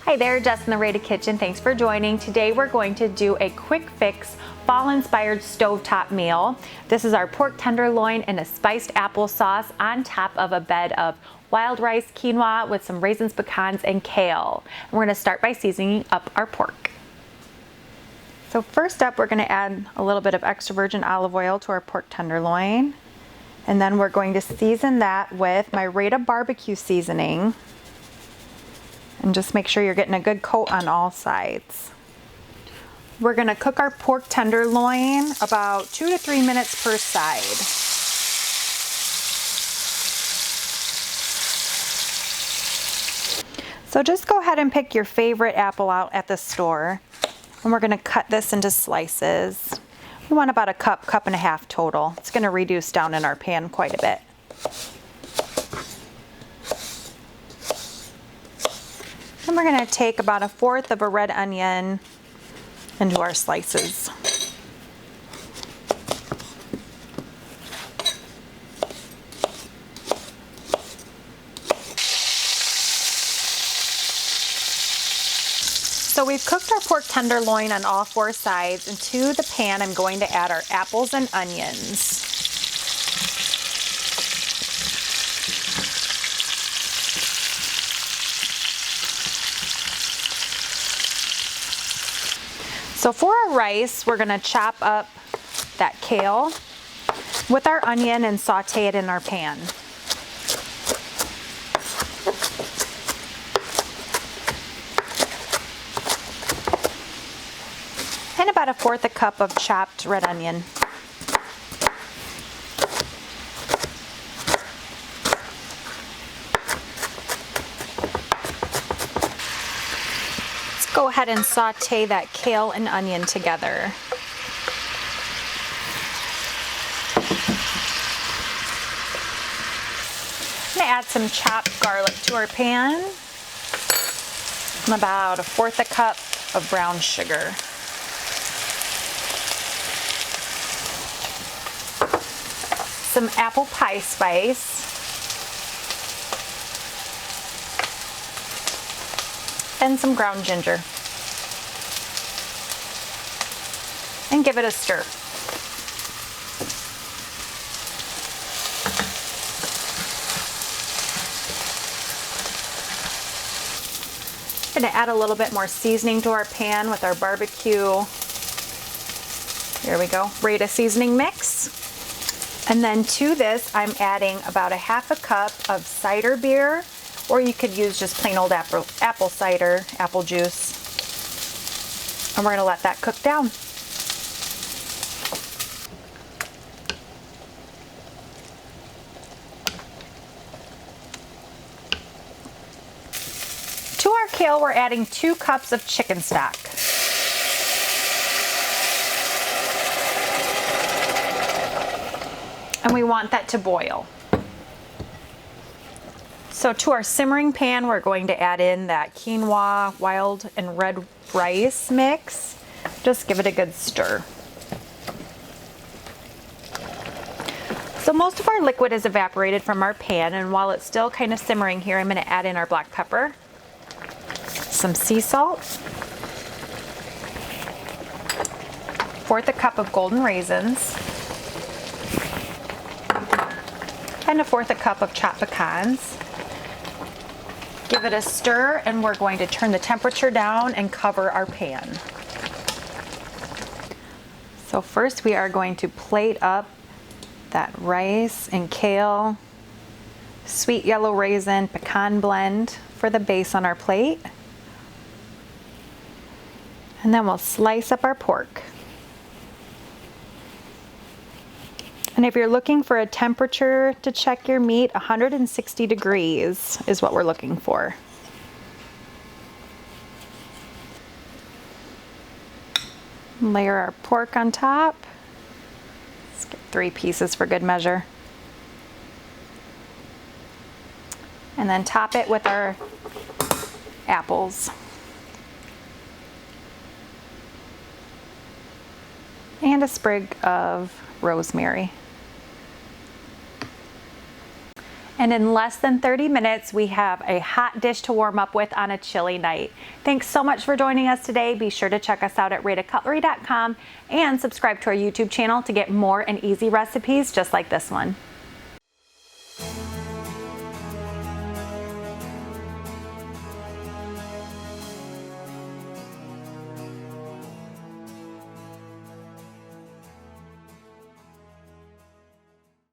Hi there, Jess in the Rada Kitchen. Thanks for joining. Today we're going to do a quick fix fall-inspired stovetop meal. This is our pork tenderloin and a spiced applesauce on top of a bed of wild rice quinoa with some raisins, pecans, and kale. And we're going to start by seasoning up our pork. So first up, we're going to add a little bit of extra virgin olive oil to our pork tenderloin. And then we're going to season that with my Rada barbecue seasoning. And just make sure you're getting a good coat on all sides. We're going to cook our pork tenderloin about 2 to 3 minutes per side. So just go ahead and pick your favorite apple out at the store. And we're going to cut this into slices. We want about a cup and a half total. It's going to reduce down in our pan quite a bit. And we're going to take about 1/4 of a red onion into our slices. So we've cooked our pork tenderloin on all 4 sides. Into the pan, I'm going to add our apples and onions. So for our rice, we're going to chop up that kale with our onion and saute it in our pan. And about 1/4 cup of chopped red onion. Go ahead and saute that kale and onion together. I'm going to add some chopped garlic to our pan and about 1/4 cup of brown sugar. Some apple pie spice. And some ground ginger. And give it a stir. We're going to add a little bit more seasoning to our pan with our barbecue. There we go, Rada seasoning mix. And then to this, I'm adding about 1/2 cup of cider beer. Or you could use just plain old apple cider, apple juice. And we're going to let that cook down. To our kale, we're adding 2 cups of chicken stock. And we want that to boil. So to our simmering pan, we're going to add in that quinoa, wild and red rice mix. Just give it a good stir. So most of our liquid is evaporated from our pan, and while it's still kind of simmering here, I'm going to add in our black pepper, some sea salt, 1/4 cup of golden raisins, and 1/4 cup of chopped pecans. Give it a stir, and we're going to turn the temperature down and cover our pan. So first we are going to plate up that rice and kale, sweet yellow raisin pecan blend for the base on our plate. And then we'll slice up our pork. And if you're looking for a temperature to check your meat, 160 degrees is what we're looking for. Layer our pork on top. Let's get 3 pieces for good measure. And then top it with our apples. And a sprig of rosemary. And in less than 30 minutes, we have a hot dish to warm up with on a chilly night. Thanks so much for joining us today. Be sure to check us out at radacutlery.com and subscribe to our YouTube channel to get more and easy recipes just like this one.